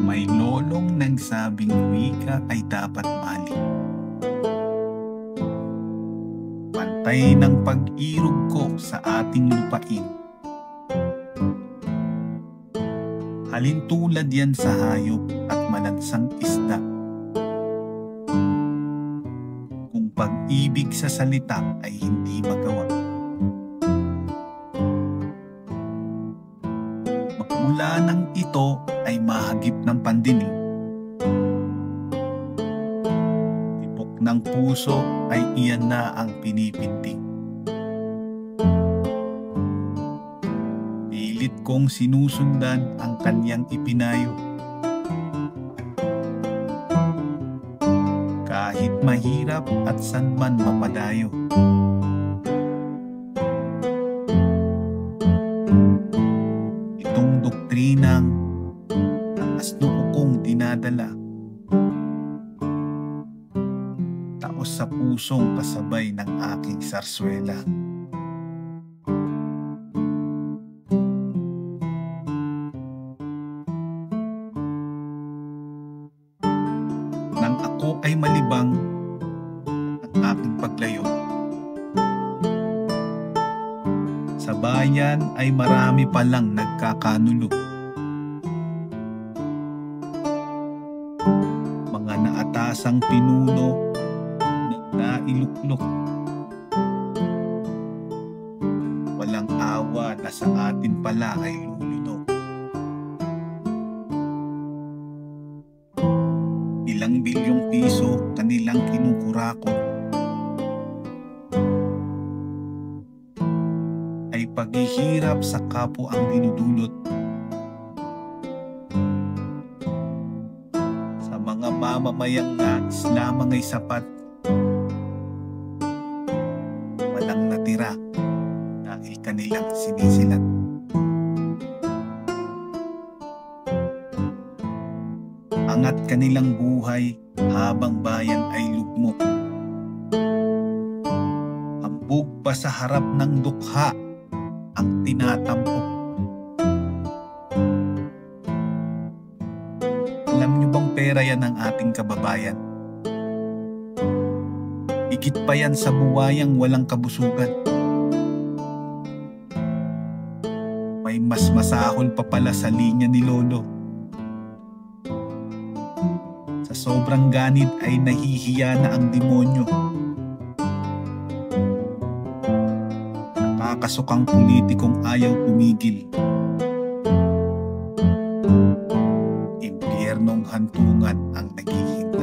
May lolong nagsabing wika ay dapat mali. Pantay ng pag-irog ko sa ating lupain. Halintulad yan sa hayop at malansang isda. Kung pag-ibig sa salita ay hindi magawa. Magmula ng ito ay mahagip ng pandinig. Tibok ng puso ay iyan na ang pinipintig. Pilit kong sinusundan ang kanyang ipinayo. Kahit mahirap at san man mapadayo. Itong doktrinang taas noo kong dinadala. Taos sa pusong kasabay ng aking sarswela. Nang ako ay malibang ang aking paglayo, sa bayan ay marami palang nagkakanulo. Mga naatasang pinuno na nailuklok. Walang awa na sa atin pala ay lulunok. Ilang bilyong piso kanilang kinukurakot. Ay paghihirap sa kapwa ang dinudulot. Sa mga mamamayang nais lamang ay sapat. Walang natira dahil kanilang sinisilat. Angat kanilang buhay habang bayan ay lugmok. Hambog pa sa harap ng dukha ang tinatampok. Alam niyo bang pera yan ng ating kababayan? Higit pa yan sa buwayang walang kabusugan. May mas masahol pa pala sa linya ni Lolo. Sa sobrang ganid ay nahihiya na ang demonyo. Nakakasukang politikong ayaw tumigil. Impyernong hantungan ang naghihintay.